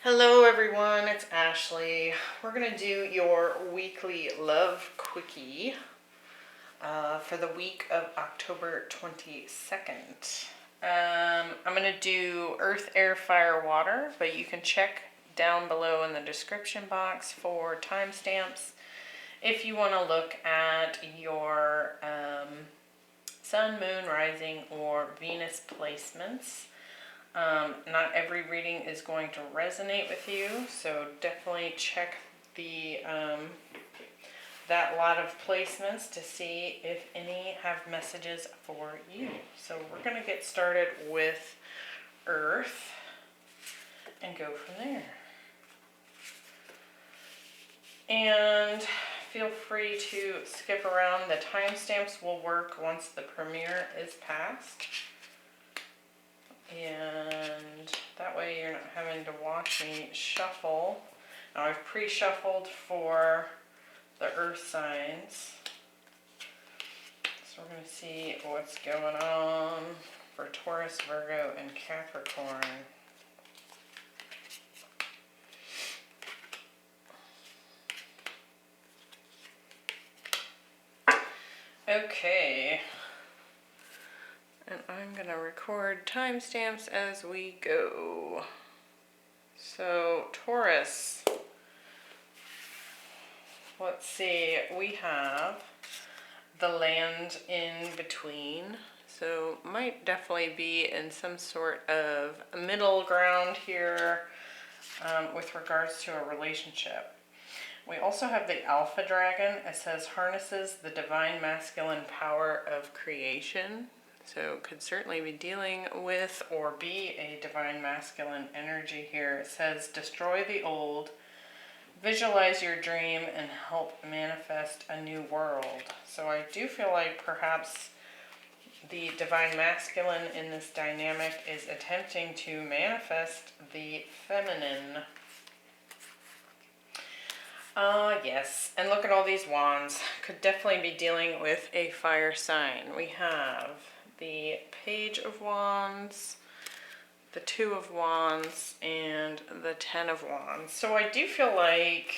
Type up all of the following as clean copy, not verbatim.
Hello everyone, it's Ashley. We're going to do your weekly love quickie for the week of October 22nd. I'm going to do earth, air, fire, water, but you can check down below in the description box for timestamps if you want to look at your sun, moon, rising, or Venus placements. Not every reading is going to resonate with you, so definitely check the that lot of placements to see if any have messages for you. So we're going to get started with Earth and go from there. And feel free to skip around. The timestamps will work once the premiere is passed. And that way you're not having to watch me shuffle. Now I've pre-shuffled for the earth signs. So we're going to see what's going on for Taurus, Virgo, and Capricorn. Okay. And I'm going to record timestamps as we go. So, Taurus. Let's see. We have the land in between. So, might definitely be in some sort of middle ground here with regards to a relationship. We also have the Alpha Dragon. It says harnesses the divine masculine power of creation. So could certainly be dealing with or be a divine masculine energy here. It says destroy the old, visualize your dream, and help manifest a new world. So I do feel like perhaps the divine masculine in this dynamic is attempting to manifest the feminine. Yes, and look at all these wands. Could definitely be dealing with a fire sign. We have the Page of Wands, the Two of Wands, and the Ten of Wands. So I do feel like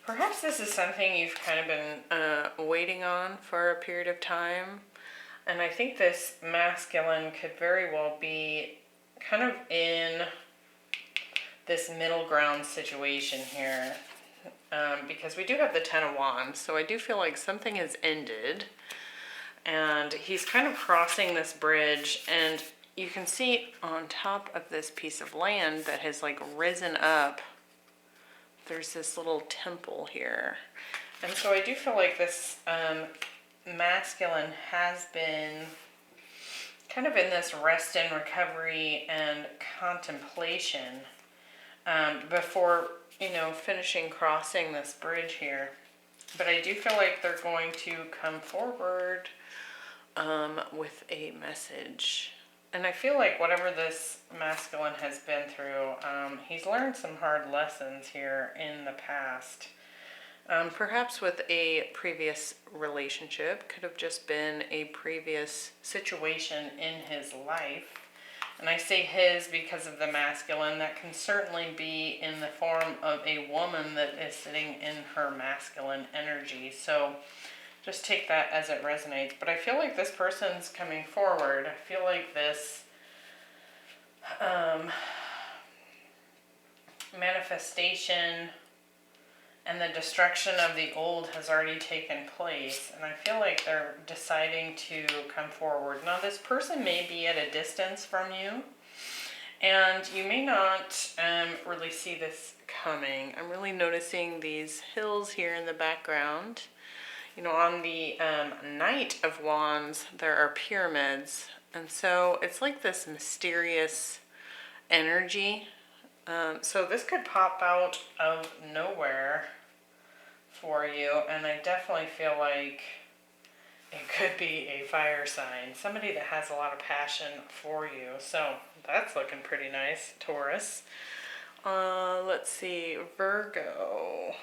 perhaps this is something you've kind of been waiting on for a period of time. And I think this masculine could very well be kind of in this middle ground situation here. Because we do have the Ten of Wands, so I do feel like something has ended. And he's kind of crossing this bridge, and you can see on top of this piece of land that has like risen up, there's this little temple here. And so I do feel like this masculine has been kind of in this rest and recovery and contemplation before, finishing crossing this bridge here. But I do feel like they're going to come forward with a message. And I feel like whatever this masculine has been through, he's learned some hard lessons here in the past. Perhaps with a previous relationship, could have just been a previous situation in his life. And I say his because of the masculine. That can certainly be in the form of a woman that is sitting in her masculine energy. So just take that as it resonates. But I feel like this person's coming forward. I feel like this manifestation and the destruction of the old has already taken place. And I feel like they're deciding to come forward. Now, this person may be at a distance from you, and you may not really see this coming. I'm really noticing these hills here in the background. On the Knight of Wands, there are pyramids. And so it's like this mysterious energy. So this could pop out of nowhere for you. And I definitely feel like it could be a fire sign. Somebody that has a lot of passion for you. So that's looking pretty nice, Taurus. Let's see, Virgo.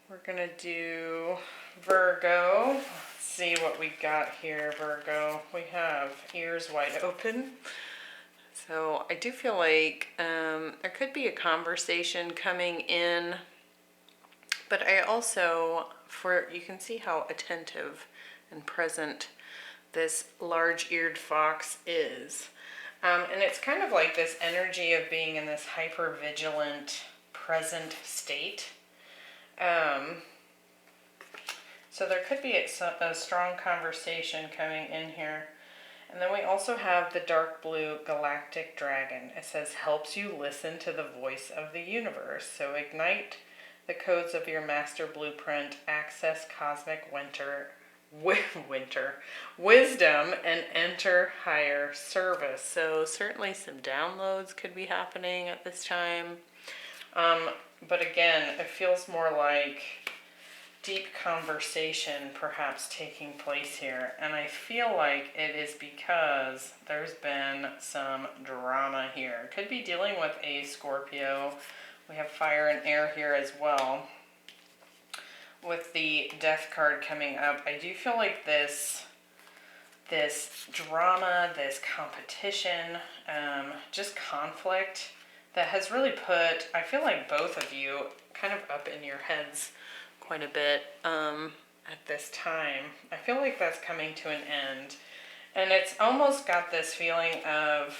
We're going to do Virgo. Let's see what we got here, Virgo. We have ears wide open. It So I do feel like there could be a conversation coming in, but I also, you can see how attentive and present this large-eared fox is. And it's kind of like this energy of being in this hyper-vigilant, present state. So there could be a strong conversation coming in here. And then we also have the dark blue galactic dragon. It says, helps you listen to the voice of the universe. So ignite the codes of your master blueprint, access cosmic wisdom, and enter higher service. So certainly some downloads could be happening at this time. But again, it feels more like deep conversation perhaps taking place here. And I feel like it is because there's been some drama here. Could be dealing with a Scorpio. We have fire and air here as well. With the death card coming up, I do feel like this drama, this competition, just conflict that has really put, I feel like both of you kind of up in your heads quite a bit at this time. I feel like that's coming to an end. And it's almost got this feeling of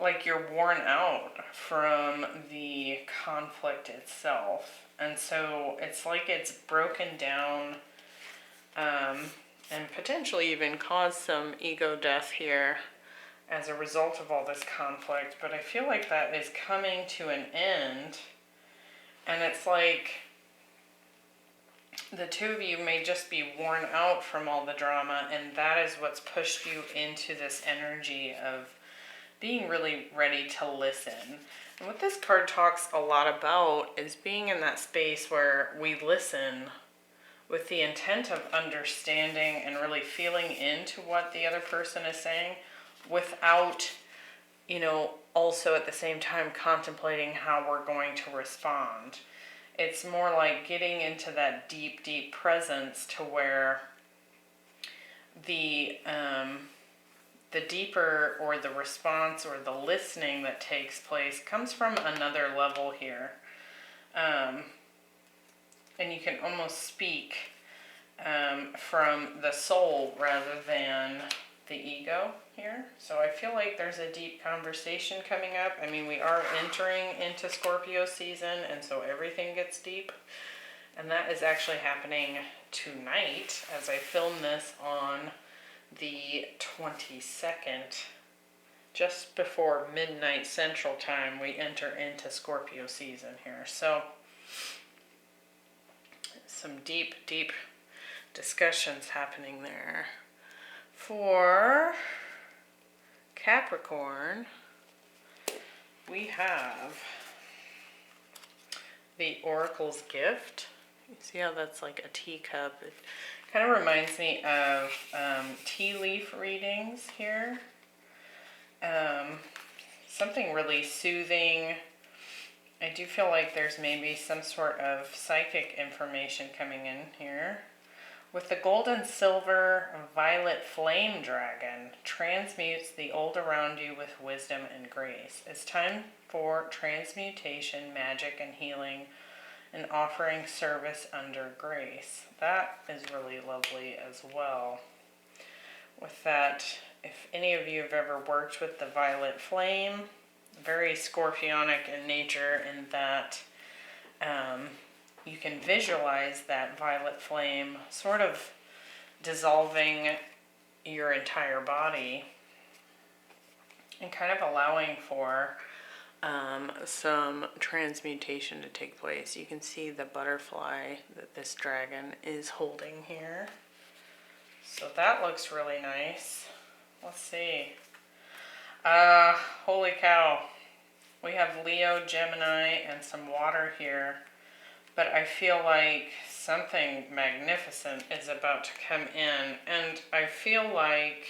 like you're worn out from the conflict itself. And so it's like it's broken down and potentially even caused some ego death here as a result of all this conflict. But I feel like that is coming to an end. And it's like the two of you may just be worn out from all the drama, and that is what's pushed you into this energy of being really ready to listen. And what this card talks a lot about is being in that space where we listen with the intent of understanding and really feeling into what the other person is saying without, also at the same time contemplating how we're going to respond. It's more like getting into that deep, deep presence to where the deeper or the response or the listening that takes place comes from another level here. And you can almost speak from the soul rather than the ego here. So I feel like there's a deep conversation coming up. I mean, we are entering into Scorpio season, and so everything gets deep. And that is actually happening tonight as I film this on the 22nd. Just before midnight Central Time, we enter into Scorpio season here. So some deep, deep discussions happening there. For Capricorn, we have the Oracle's Gift. You see how that's like a teacup? It kind of reminds me of tea leaf readings here. Something really soothing. I do feel like there's maybe some sort of psychic information coming in here. With the gold and silver violet flame dragon, transmutes the old around you with wisdom and grace. It's time for transmutation, magic, and healing, and offering service under grace. That is really lovely as well. With that, if any of you have ever worked with the violet flame, very scorpionic in nature in that you can visualize that violet flame sort of dissolving your entire body and kind of allowing for some transmutation to take place. You can see the butterfly that this dragon is holding here. So that looks really nice. Let's see. Holy cow. We have Leo, Gemini, and some water here. But I feel like something magnificent is about to come in. And I feel like,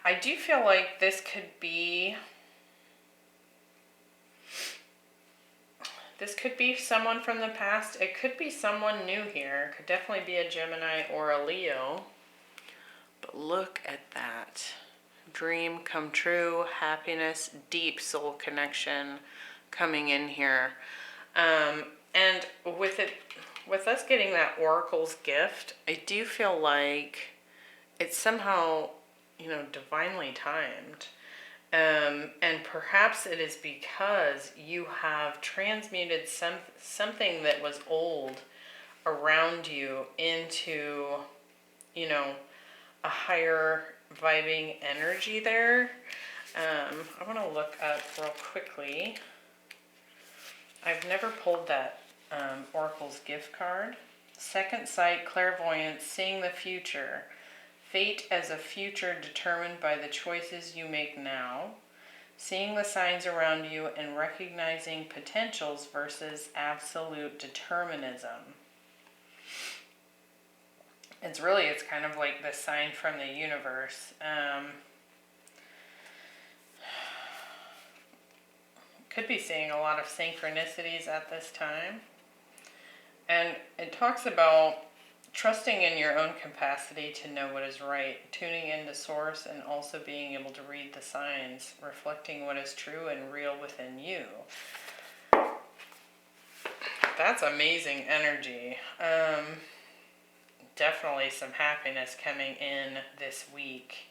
I do feel like this could be someone from the past. It could be someone new here. It could definitely be a Gemini or a Leo. But look at that. Dream come true, happiness, deep soul connection coming in here. And with us getting that Oracle's gift, I do feel like it's somehow, divinely timed. And perhaps it is because you have transmuted something that was old around you into, a higher vibing energy there. I want to look up real quickly. I've never pulled that Oracle's gift card. Second sight, clairvoyance, seeing the future. Fate as a future determined by the choices you make now. Seeing the signs around you and recognizing potentials versus absolute determinism. It's kind of like the sign from the universe. Could be seeing a lot of synchronicities at this time. And it talks about trusting in your own capacity to know what is right, tuning into source, and also being able to read the signs, reflecting what is true and real within you. That's amazing energy. Definitely some happiness coming in this week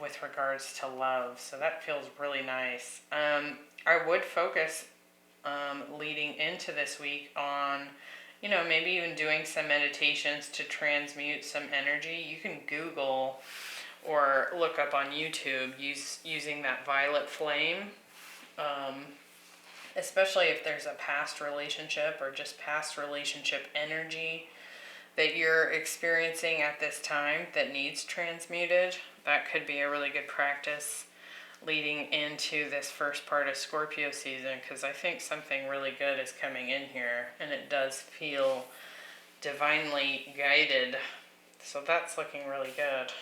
with regards to love. So that feels really nice. I would focus leading into this week on, maybe even doing some meditations to transmute some energy. You can Google or look up on YouTube using that violet flame, especially if there's a past relationship or just past relationship energy that you're experiencing at this time that needs transmuted. That could be a really good practice leading into this first part of Scorpio season, because I think something really good is coming in here, and it does feel divinely guided. So that's looking really good.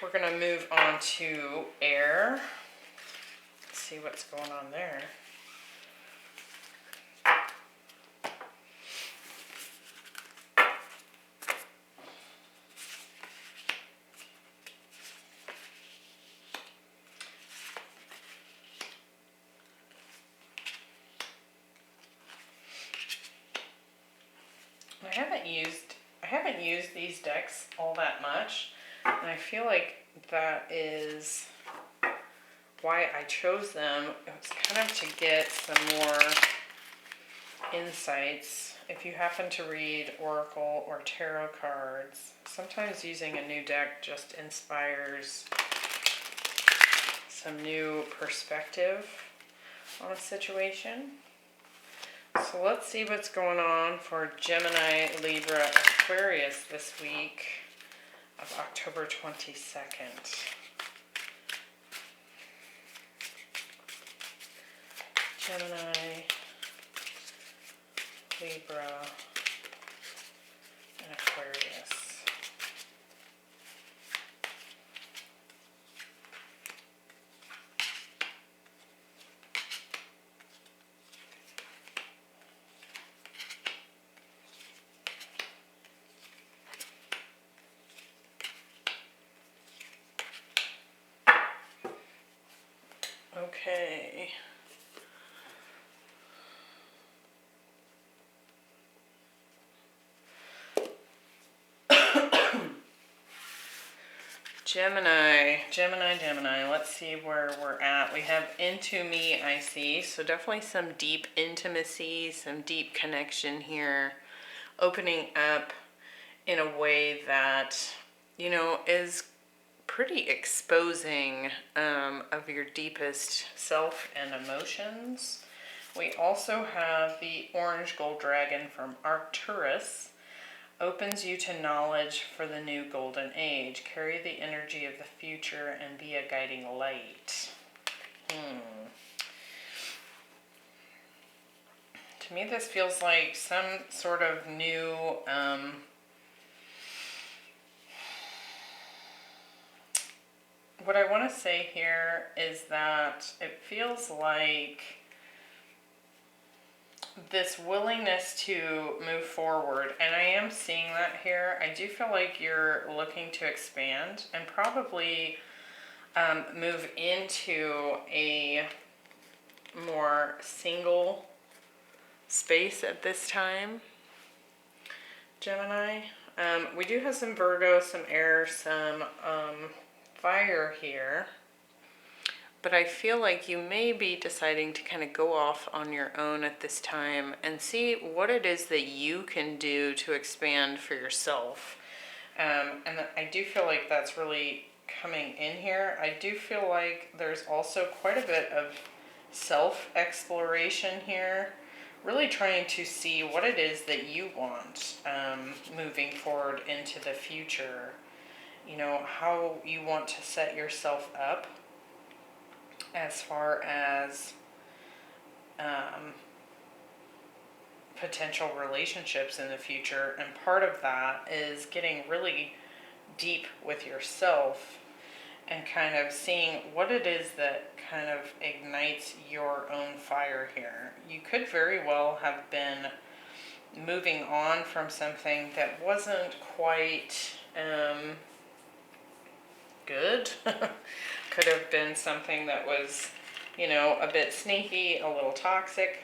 We're going to move on to air. Let's see what's going on there. I haven't used these decks all that much, and I feel like that is why I chose them. It was kind of to get some more insights. If you happen to read Oracle or Tarot cards, sometimes using a new deck just inspires some new perspective on a situation. So let's see what's going on for Gemini, Libra, Aquarius this week of October 22nd. Gemini, Libra, and Aquarius. Okay. Gemini. Let's see where we're at. We have Into Me, I see. So definitely some deep intimacy, some deep connection here. Opening up in a way that, is pretty exposing of your deepest self and emotions. We also have the Orange Gold Dragon from Taurus. Opens you to knowledge for the new golden age. Carry the energy of the future and be a guiding light. To me, this feels like some sort of new what I want to say here is that it feels like this willingness to move forward, and I am seeing that here. I do feel like you're looking to expand and probably move into a more single space at this time, Gemini. We do have some Virgo, some air, some fire here. But I feel like you may be deciding to kind of go off on your own at this time and see what it is that you can do to expand for yourself. And I do feel like that's really coming in here. I do feel like there's also quite a bit of self-exploration here. Really trying to see what it is that you want moving forward into the future. You know, how you want to set yourself up as far as potential relationships in the future. And part of that is getting really deep with yourself and kind of seeing what it is that kind of ignites your own fire here. You could very well have been moving on from something that wasn't quite good. Could have been something that was, you know, a bit sneaky, a little toxic.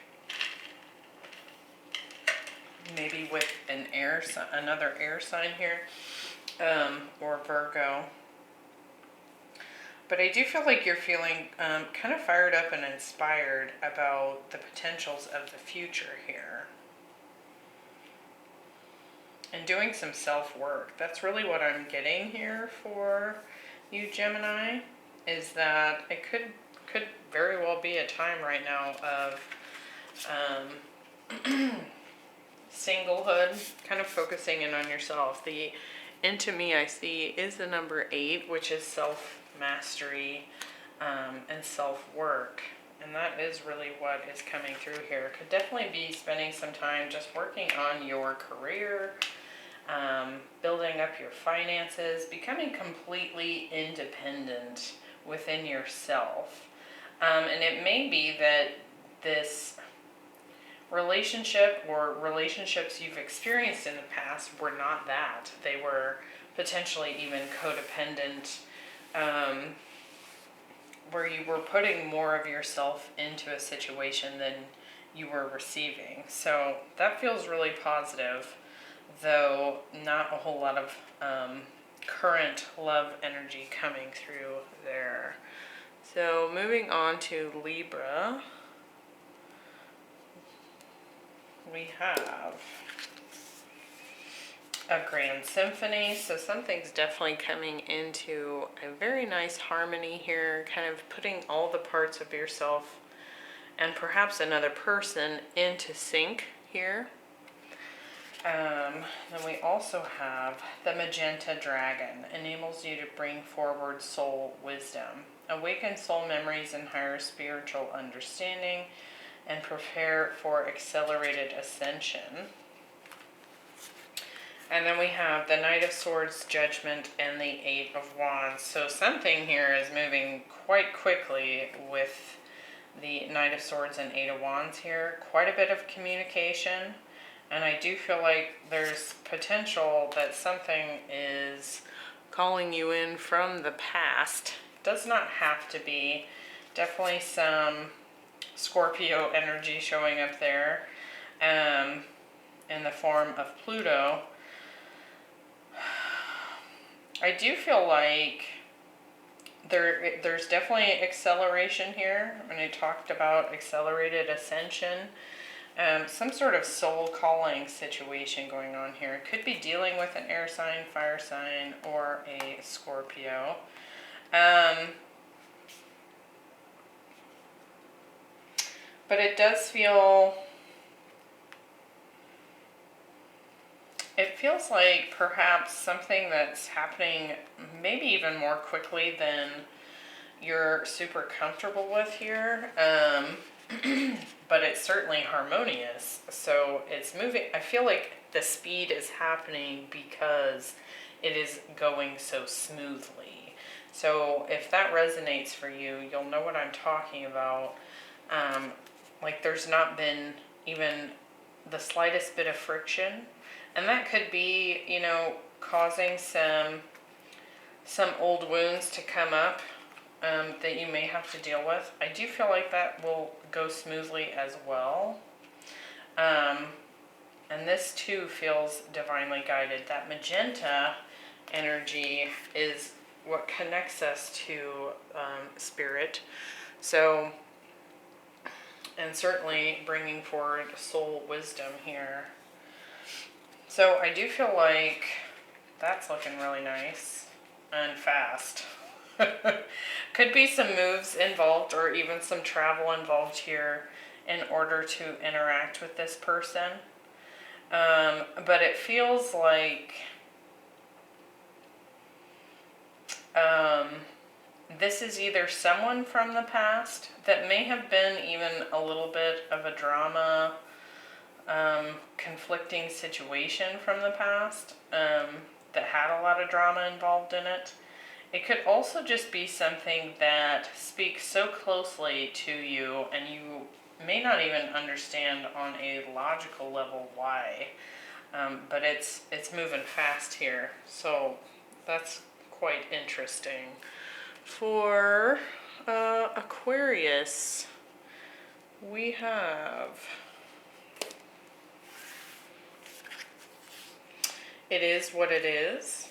Maybe with an another air sign here, or Virgo. But I do feel like you're feeling kind of fired up and inspired about the potentials of the future here. And doing some self-work. That's really what I'm getting here for you, Gemini, is that it could very well be a time right now of singlehood, kind of focusing in on yourself. The into me I see is the number 8, which is self-mastery and self-work. And that is really what is coming through here. Could definitely be spending some time just working on your career, building up your finances, becoming completely independent within yourself. And it may be that this relationship or relationships you've experienced in the past were not that. They were potentially even codependent, where you were putting more of yourself into a situation than you were receiving. So that feels really positive, though not a whole lot of current love energy coming through there. So moving on to Libra, we have a grand symphony. So something's definitely coming into a very nice harmony here, kind of putting all the parts of yourself and perhaps another person into sync here. Then we also have the magenta dragon. Enables you to bring forward soul wisdom, awaken soul memories and higher spiritual understanding, and prepare for accelerated ascension. And then we have the Knight of Swords, Judgment, and the 8 of Wands. So something here is moving quite quickly with the Knight of Swords and 8 of Wands here. Quite a bit of communication. And I do feel like there's potential that something is calling you in from the past. Does not have to be. Definitely some Scorpio energy showing up there in the form of Pluto. I do feel like there's definitely acceleration here. When I talked about accelerated ascension, some sort of soul calling situation going on here. It could be dealing with an air sign, fire sign, or a Scorpio. But it does feel, it feels like perhaps something that's happening maybe even more quickly than you're super comfortable with here. But it's certainly harmonious. So it's moving. I feel like the speed is happening because it is going so smoothly. So if that resonates for you, you'll know what I'm talking about. Like there's not been even the slightest bit of friction. And that could be, you know, causing some old wounds to come up that you may have to deal with. I do feel like that will go smoothly as well. And this too feels divinely guided. That magenta energy is what connects us to spirit. So, and certainly bringing forward soul wisdom here. So I do feel like that's looking really nice and fast. Could be some moves involved or even some travel involved here in order to interact with this person. But it feels like this is either someone from the past that may have been even a little bit of a drama, conflicting situation from the past that had a lot of drama involved in it. It could also just be something that speaks so closely to you and you may not even understand on a logical level why, but it's moving fast here, so that's quite interesting. For Aquarius, we have It Is What It Is,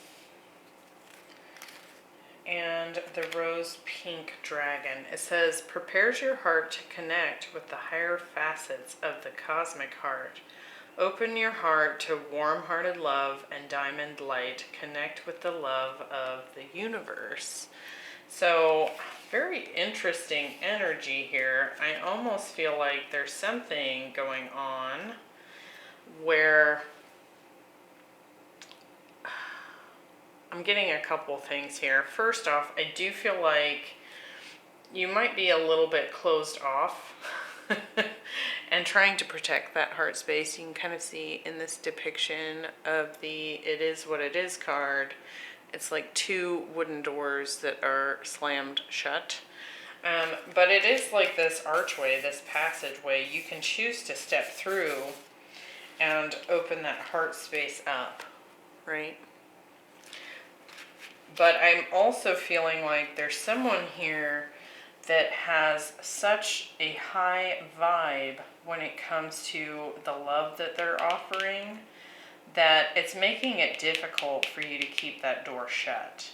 and the rose pink dragon. It says, prepares your heart to connect with the higher facets of the cosmic heart. Open your heart to warm-hearted love and diamond light. Connect with the love of the universe. So, very interesting energy here. I almost feel like there's something going on where I'm getting a couple things here. First off, I do feel like you might be a little bit closed off and trying to protect that heart space. You can kind of see in this depiction of the It Is What It Is card, it's like two wooden doors that are slammed shut. But it is like this archway, this passageway. You can choose to step through and open that heart space up, right? But I'm also feeling like there's someone here that has such a high vibe when it comes to the love that they're offering that it's making it difficult for you to keep that door shut.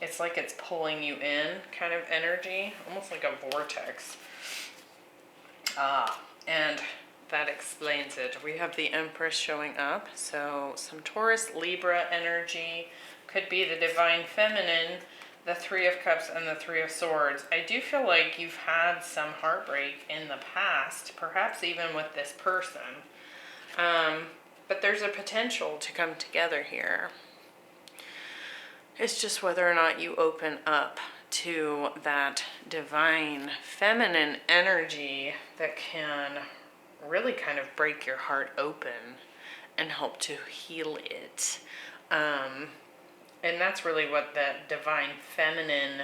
It's like it's pulling you in kind of energy, almost like a vortex. And that explains it. We have the Empress showing up, so some Taurus, Libra energy. Could be the Divine Feminine, the Three of Cups, and the Three of Swords. I do feel like you've had some heartbreak in the past, perhaps even with this person. But there's a potential to come together here. It's just whether or not you open up to that Divine Feminine energy that can really kind of break your heart open and help to heal it. And that's really what that Divine Feminine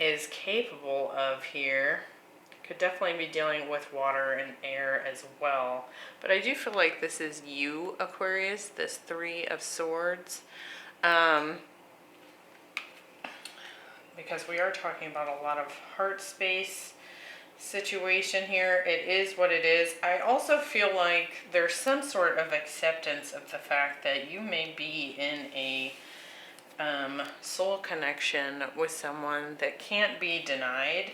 is capable of here. Could definitely be dealing with water and air as well. But I do feel like this is you, Aquarius, this Three of Swords. Because we are talking about a lot of heart space situation here. It is what it is. I also feel like there's some sort of acceptance of the fact that you may be in a soul connection with someone that can't be denied.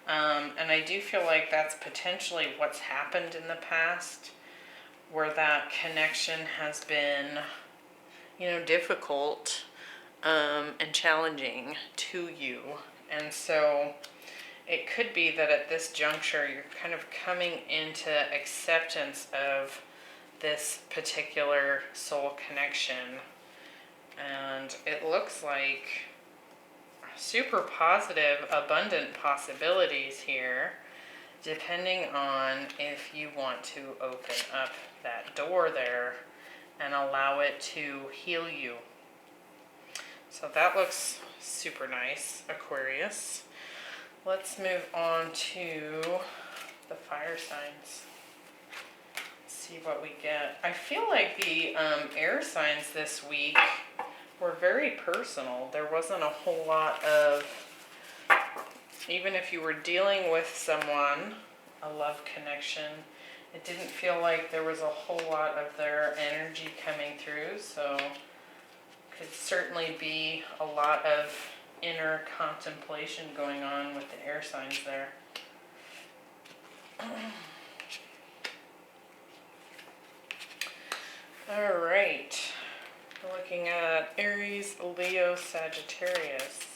And I do feel like that's potentially what's happened in the past, where that connection has been, difficult and challenging to you. And so it could be that at this juncture, you're kind of coming into acceptance of this particular soul connection. And it looks like super positive, abundant possibilities here, depending on if you want to open up that door there and allow it to heal you. So that looks super nice, Aquarius. Let's move on to the fire signs. see what we get. I feel like the air signs this week were very personal. There wasn't a whole lot of, even if you were dealing with someone, a love connection, it didn't feel like there was a whole lot of their energy coming through. So could certainly be a lot of inner contemplation going on with the air signs there. All right, we're looking at Aries, Leo, Sagittarius.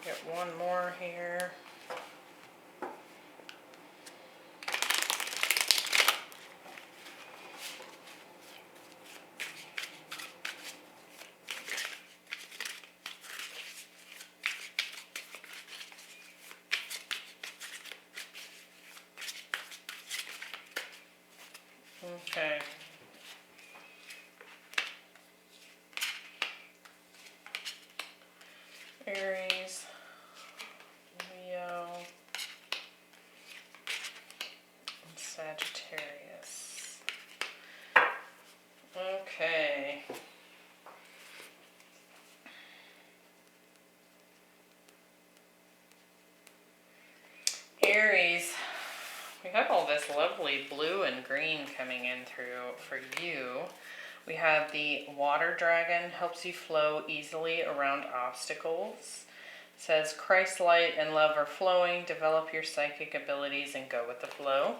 Get one more here. Okay. Aries, Leo, and Sagittarius. Okay. Aries, we have all this lovely blue and green coming in through for you. We have the water dragon, helps you flow easily around obstacles. Says Christ light and love are flowing, develop your psychic abilities and go with the flow.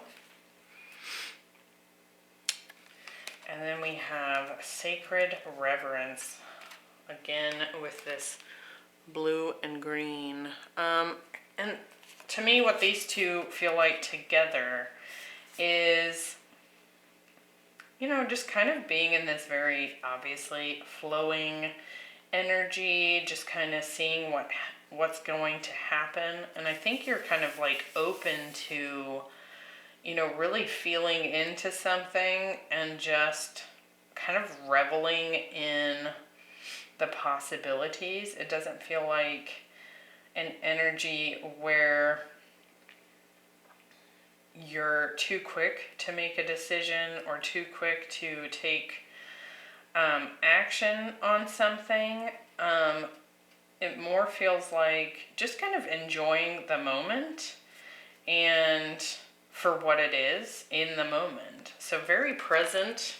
And then we have sacred reverence, again with this blue and green. And to me, what these two feel like together is, you know, just kind of being in this very obviously flowing energy, just kind of seeing what's going to happen. And I think you're kind of like open to, you know, really feeling into something and just kind of reveling in the possibilities. It doesn't feel like an energy where you're too quick to make a decision or too quick to take action on something. It more feels like just kind of enjoying the moment and for what it is in the moment. So very present,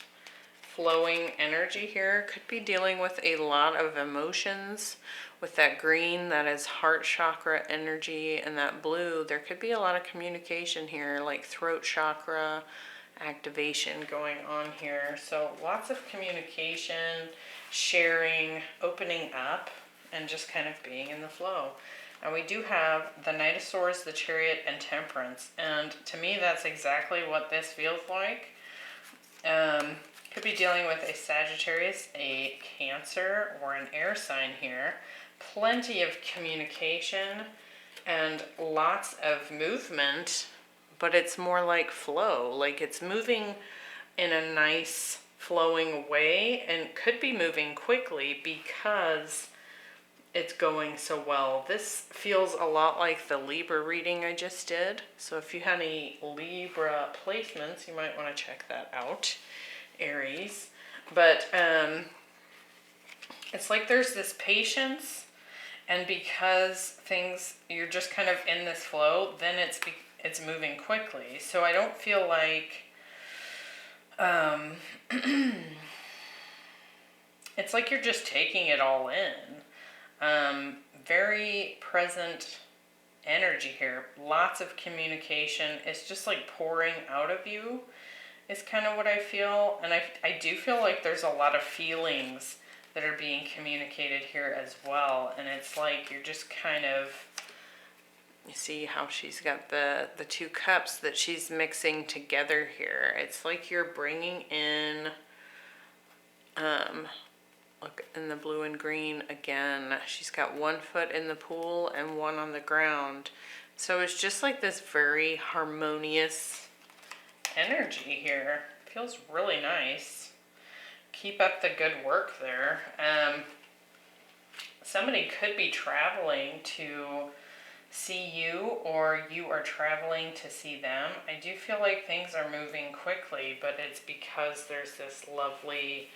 flowing energy here. Could be dealing with a lot of emotions. With that green, that is heart chakra energy, and that blue, there could be a lot of communication here, like throat chakra activation going on here. So lots of communication, sharing, opening up, and just kind of being in the flow. And we do have the Knight of Swords, the Chariot, and Temperance. And to me, that's exactly what this feels like. Could be dealing with a Sagittarius, a Cancer, or an air sign here. Plenty of communication and lots of movement, but it's more like flow. Like it's moving in a nice flowing way and could be moving quickly because it's going so well. This feels a lot like the Libra reading I just did. So if you had any Libra placements, you might want to check that out, Aries. But it's like there's this patience, and because things, you're just kind of in this flow, then it's moving quickly. So I don't feel like it's like you're just taking it all in. Very present energy here. Lots of communication. It's just like pouring out of you is kind of what I feel. And I do feel like there's a lot of feelings that are being communicated here as well. And it's like you're just kind of You see how she's got the two cups that she's mixing together here. It's like you're bringing in, look in the blue and green again. She's got one foot in the pool and one on the ground. So it's just like this very harmonious energy here. Feels really nice. Keep up the good work there. Somebody could be traveling to see you, or you are traveling to see them. I do feel like things are moving quickly, but it's because there's this lovely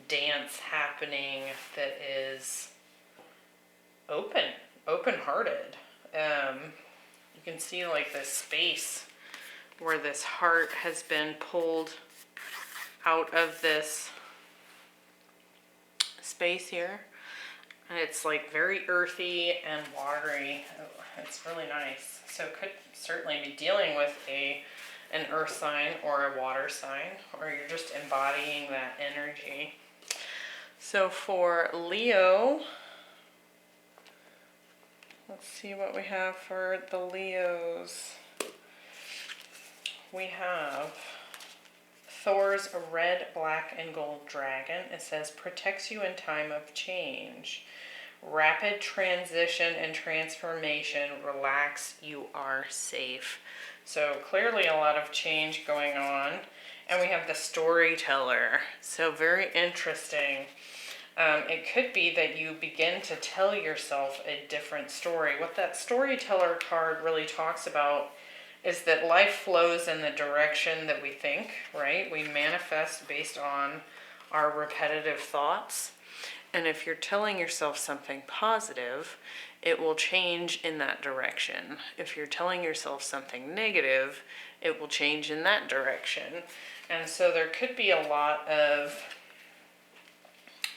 dance happening that is open-hearted. You can see like this space where this heart has been pulled out of this space here. And it's like very earthy and watery. Oh, it's really nice. So it could certainly be dealing with an earth sign or a water sign, or you're just embodying that energy. So for Leo, let's see what we have for the Leos. We have Thor's red, black, and gold dragon. It says, protects you in time of change. Rapid transition and transformation. Relax, you are safe. So clearly a lot of change going on. And we have the storyteller. So very interesting. It could be that you begin to tell yourself a different story. What that storyteller card really talks about is that life flows in the direction that we think, right? We manifest based on our repetitive thoughts. And if you're telling yourself something positive, it will change in that direction. If you're telling yourself something negative, it will change in that direction. And so there could be a lot of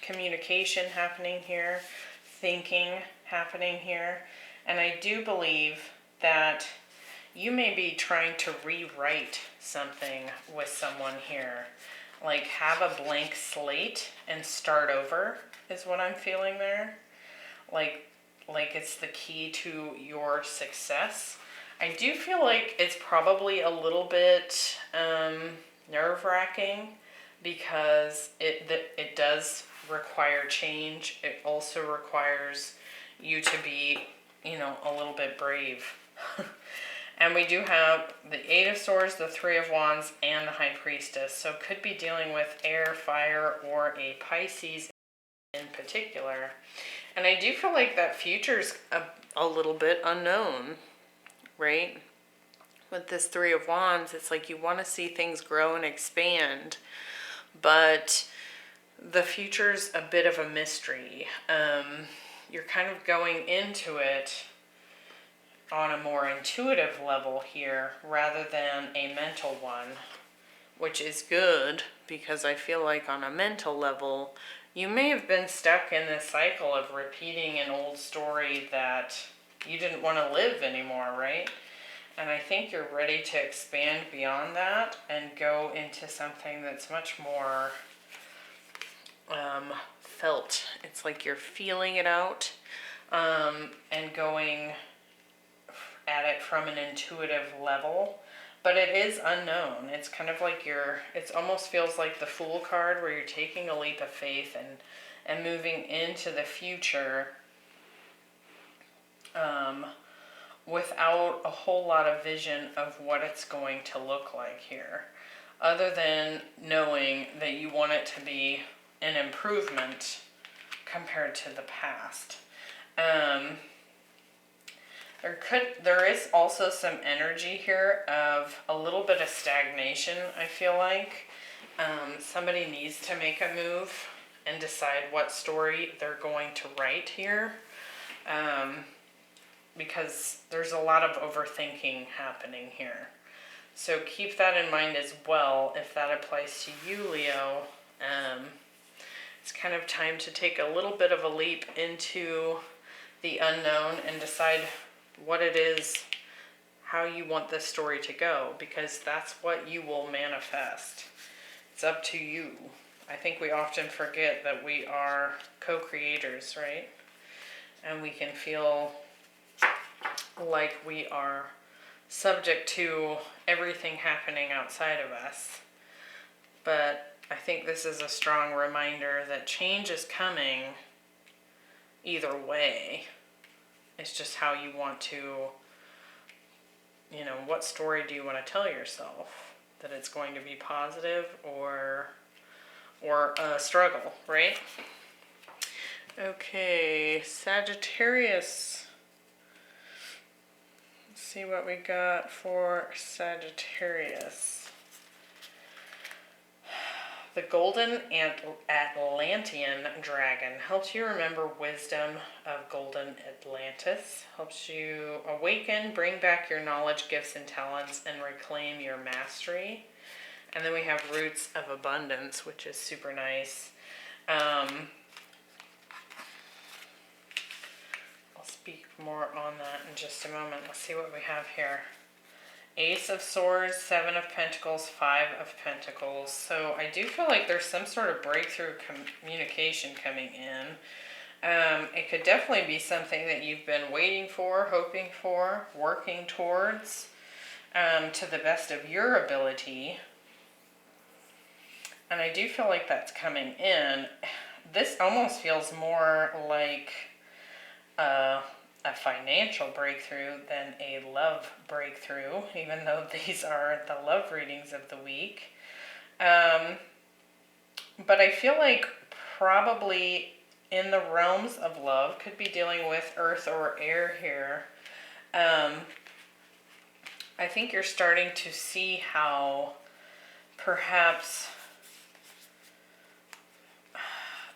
communication happening here, thinking happening here. And I do believe that you may be trying to rewrite something with someone here. Like have a blank slate and start over is what I'm feeling there. Like it's the key to your success. I do feel like it's probably a little bit nerve-wracking because it does require change. It also requires you to be, a little bit brave. And we do have the Eight of Swords, the Three of Wands, and the High Priestess. So could be dealing with air, fire, or a Pisces in particular. And I do feel like that future's a little bit unknown, right? With this Three of Wands, it's like you want to see things grow and expand, but the future's a bit of a mystery. You're kind of going into it on a more intuitive level here rather than a mental one, which is good because I feel like on a mental level, you may have been stuck in this cycle of repeating an old story that you didn't want to live anymore, right? And I think you're ready to expand beyond that and go into something that's much more felt. It's like you're feeling it out and going at it from an intuitive level, but it is unknown. It's kind of like it almost feels like the Fool card where you're taking a leap of faith and moving into the future without a whole lot of vision of what it's going to look like here, other than knowing that you want it to be an improvement compared to the past. There is also some energy here of a little bit of stagnation, I feel like. Somebody needs to make a move and decide what story they're going to write here. Because there's a lot of overthinking happening here. So keep that in mind as well if that applies to you, Leo. It's kind of time to take a little bit of a leap into the unknown and decide what it is, how you want this story to go, because that's what you will manifest. It's up to you. I think we often forget that we are co-creators, right? And we can feel like we are subject to everything happening outside of us. But I think this is a strong reminder that change is coming either way. It's just how you want to, you know, what story do you want to tell yourself? That it's going to be positive or a struggle, right? Okay, Sagittarius. Let's see what we got for Sagittarius. The Golden Atlantean Dragon helps you remember wisdom of Golden Atlantis, helps you awaken, bring back your knowledge, gifts, and talents, and reclaim your mastery. And then we have Roots of Abundance, which is super nice. I'll speak more on that in just a moment. Let's see what we have here. Ace of Swords, Seven of Pentacles, Five of Pentacles. So I do feel like there's some sort of breakthrough communication coming in. It could definitely be something that you've been waiting for, hoping for, working towards, to the best of your ability. And I do feel like that's coming in. This almost feels more like a financial breakthrough than a love breakthrough, even though these are the love readings of the week. But I feel like probably in the realms of love, could be dealing with earth or air here. I think you're starting to see how perhaps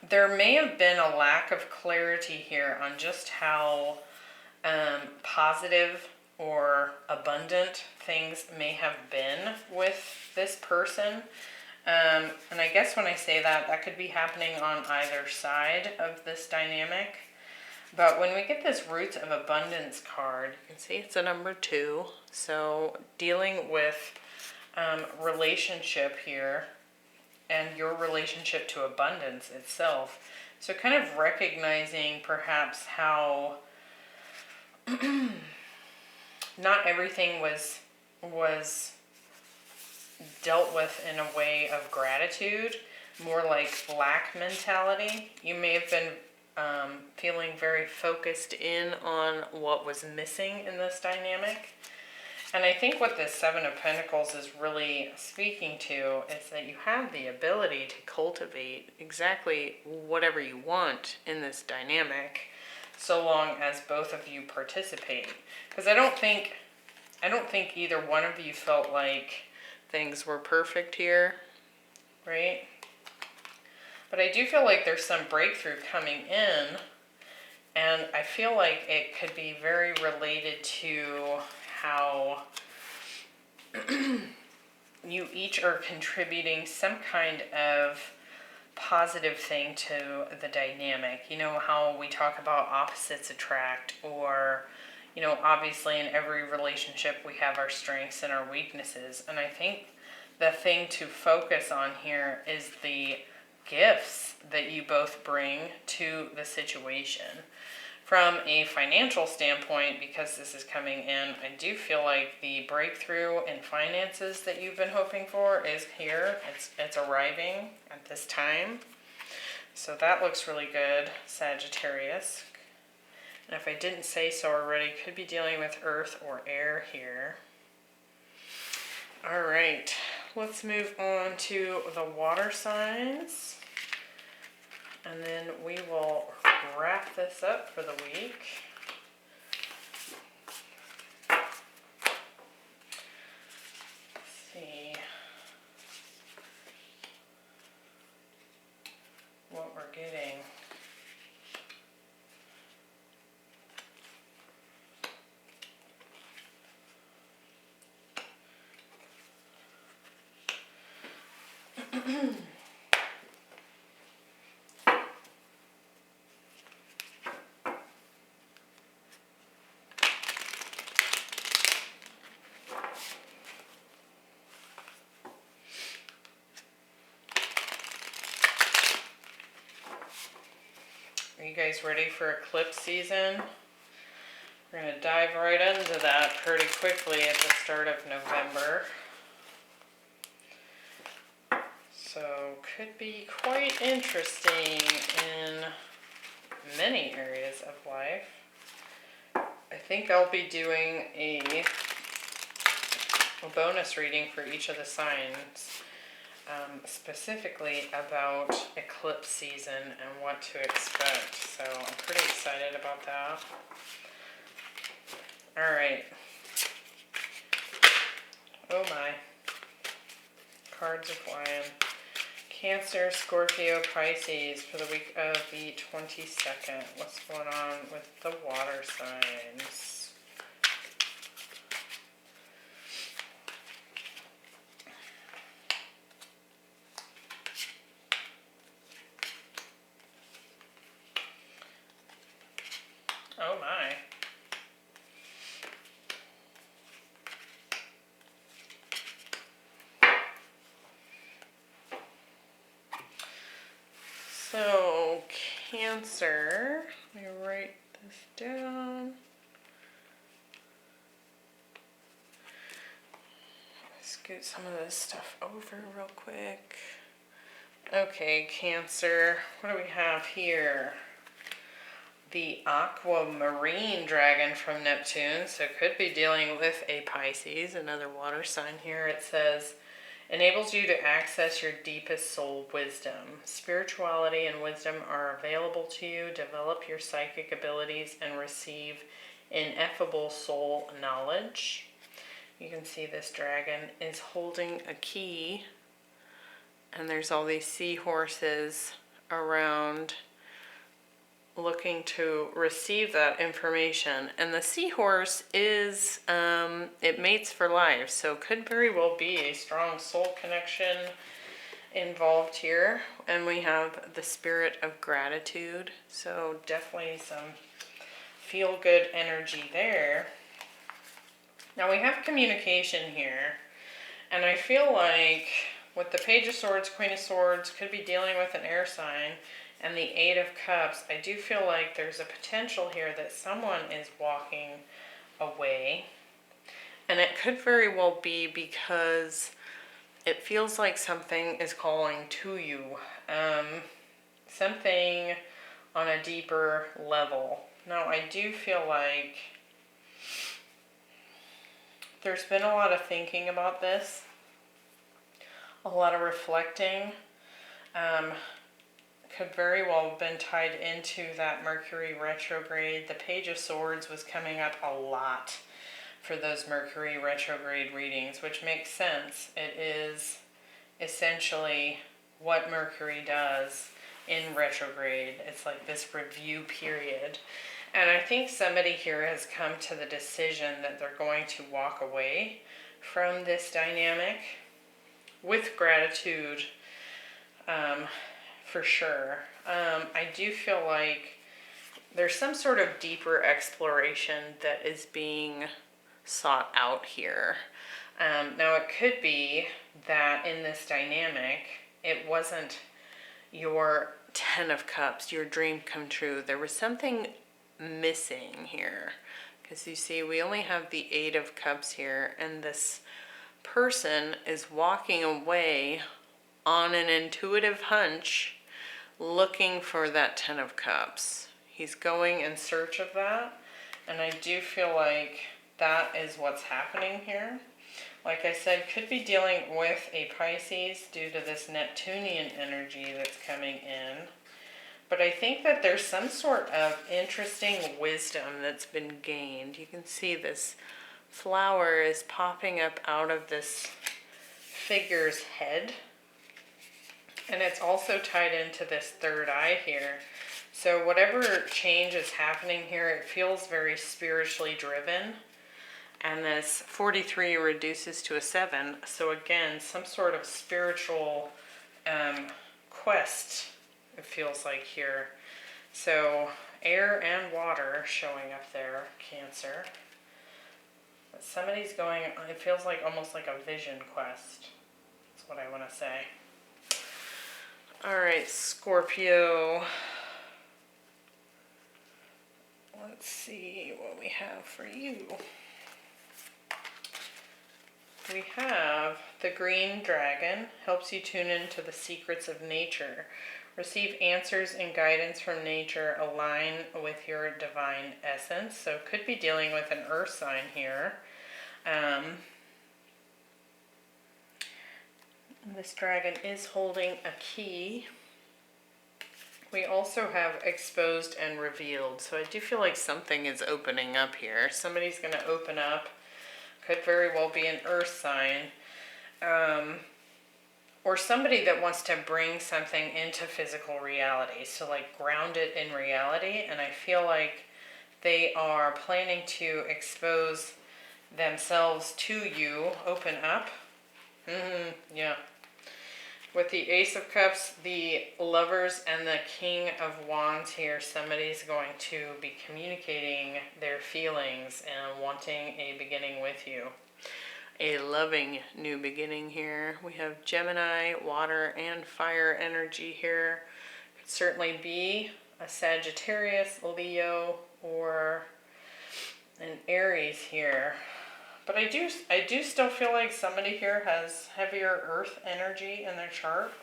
there may have been a lack of clarity here on just how positive or abundant things may have been with this person. And I guess when I say that, that could be happening on either side of this dynamic. But when we get this Roots of Abundance card, you can see it's a number 2. So dealing with relationship here and your relationship to abundance itself. So kind of recognizing perhaps how not everything was dealt with in a way of gratitude, more like lack mentality. You may have been feeling very focused in on what was missing in this dynamic. And I think what this Seven of Pentacles is really speaking to is that you have the ability to cultivate exactly whatever you want in this dynamic, so long as both of you participate. Because I don't think either one of you felt like things were perfect here, right? But I do feel like there's some breakthrough coming in, and I feel like it could be very related to how you each are contributing some kind of positive thing to the dynamic. You know how we talk about opposites attract, or, you know, obviously in every relationship we have our strengths and our weaknesses. And I think the thing to focus on here is the gifts that you both bring to the situation. From a financial standpoint, because this is coming in, I do feel like the breakthrough in finances that you've been hoping for is here. It's arriving at this time. So that looks really good, Sagittarius. And if I didn't say so already, could be dealing with earth or air here. All right, let's move on to the water signs. And then we will wrap this up for the week. Let's see what we're getting. Are you guys ready for eclipse season? We're going to dive right into that pretty quickly at the start of November. So could be quite interesting in many areas of life. I think I'll be doing a bonus reading for each of the signs, specifically about eclipse season and what to expect. So I'm pretty excited about that. Alright. Oh my. Cards are flying. Cancer, Scorpio, Pisces for the week of the 22nd. What's going on with the water signs? Oh my. So, Cancer, let me write this down. Scoot some of this stuff over real quick. Okay, Cancer, what do we have here? The aquamarine dragon from Neptune, so could be dealing with a Pisces, another water sign here. It says, enables you to access your deepest soul wisdom. Spirituality and wisdom are available to you. Develop your psychic abilities and receive ineffable soul knowledge. You can see this dragon is holding a key, and there's all these seahorses around looking to receive that information. And the seahorse is, it mates for life, so could very well be a strong soul connection involved here. And we have the spirit of gratitude, so definitely some feel-good energy there. Now we have communication here, and I feel like with the Page of Swords, Queen of Swords, could be dealing with an air sign, and the Eight of Cups, I do feel like there's a potential here that someone is walking away. And it could very well be because it feels like something is calling to you. Something on a deeper level. Now, I do feel like there's been a lot of thinking about this. A lot of reflecting. Could very well have been tied into that Mercury retrograde. The Page of Swords was coming up a lot for those Mercury retrograde readings, which makes sense. It is essentially what Mercury does in retrograde. It's like this review period. And I think somebody here has come to the decision that they're going to walk away from this dynamic with gratitude. For sure. I do feel like there's some sort of deeper exploration that is being sought out here. Now it could be that in this dynamic, it wasn't your 10 of Cups, your dream come true. There was something missing here. Because you see, we only have the 8 of Cups here, and this person is walking away on an intuitive hunch, looking for that 10 of Cups. He's going in search of that, and I do feel like that is what's happening here. Like I said, could be dealing with a Pisces due to this Neptunian energy that's coming in. But I think that there's some sort of interesting wisdom that's been gained. You can see this flower is popping up out of this figure's head. And it's also tied into this third eye here. So whatever change is happening here, it feels very spiritually driven. And this 43 reduces to a 7. So again, some sort of spiritual quest, it feels like here. So air and water showing up there, Cancer. But somebody's going, it feels like almost like a vision quest. That's what I want to say. All right, Scorpio. let's see what we have for you. We have the green dragon, helps you tune into the secrets of nature. Receive answers and guidance from nature, align with your divine essence. So could be dealing with an earth sign here. This dragon is holding a key. We also have exposed and revealed. So I do feel like something is opening up here. Somebody's going to open up. Could very well be an earth sign. Or somebody that wants to bring something into physical reality. So like ground it in reality. And I feel like they are planning to expose themselves to you. Open up. Yeah. With the Ace of Cups, the Lovers, and the King of Wands here, somebody's going to be communicating their feelings and wanting a beginning with you. A loving new beginning here. We have Gemini, water, and fire energy here. Could certainly be a Sagittarius, Leo, or an Aries here. But I do still feel like somebody here has heavier earth energy in their chart.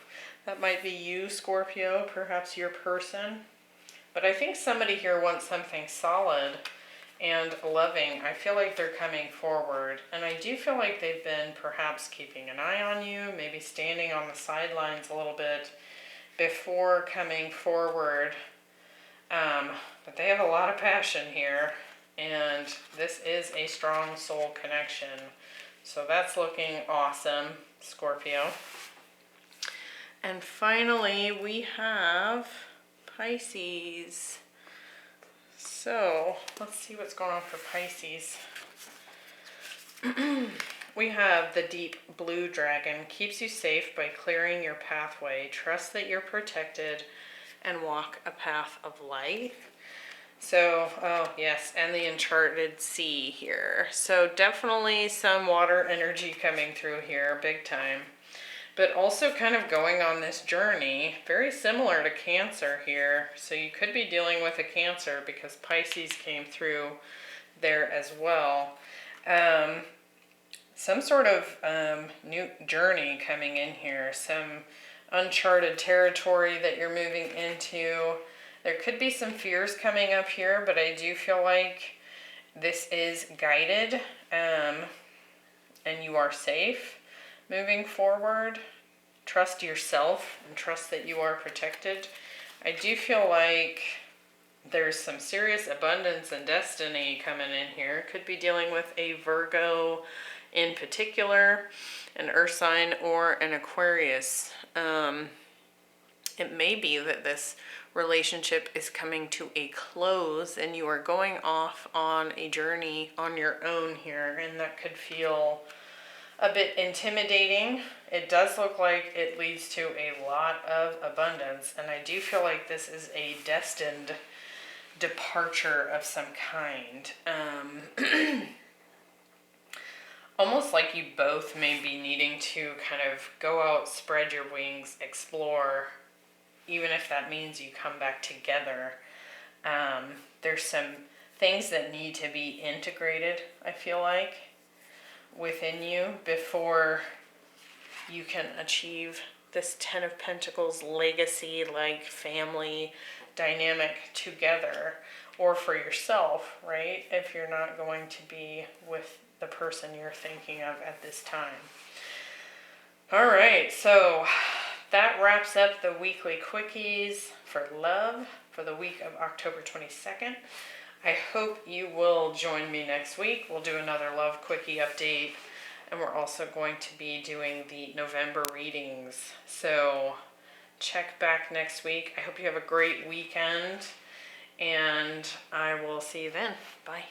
That might be you, Scorpio, perhaps your person. But I think somebody here wants something solid and loving. I feel like they're coming forward. And I do feel like they've been perhaps keeping an eye on you, maybe standing on the sidelines a little bit before coming forward. But they have a lot of passion here. And this is a strong soul connection. So that's looking awesome, Scorpio. And finally, we have Pisces. So let's see what's going on for Pisces. We have the deep blue dragon. Keeps you safe by clearing your pathway. Trust that you're protected and walk a path of light. So, oh yes, and the Uncharted Sea here. So definitely some water energy coming through here, big time. But also kind of going on this journey, very similar to Cancer here. So you could be dealing with a Cancer because Pisces came through there as well. Some sort of new journey coming in here, some uncharted territory that you're moving into. There could be some fears coming up here, but I do feel like this is guided and you are safe moving forward. Trust yourself and trust that you are protected. I do feel like there's some serious abundance and destiny coming in here. Could be dealing with a Virgo in particular, an earth sign, or an Aquarius. It may be that this relationship is coming to a close and you are going off on a journey on your own here, and that could feel a bit intimidating. It does look like it leads to a lot of abundance, and I do feel like this is a destined departure of some kind. Almost like you both may be needing to kind of go out, spread your wings, explore, even if that means you come back together. There's some things that need to be integrated, I feel like, within you before you can achieve this Ten of Pentacles legacy, like family dynamic together, or for yourself, right? If you're not going to be with the person you're thinking of at this time. All right, so that wraps up the weekly quickies for love for the week of October 22nd. I hope you will join me next week. We'll do another love quickie update, and we're also going to be doing the November readings. So check back next week. I hope you have a great weekend, and I will see you then. Bye.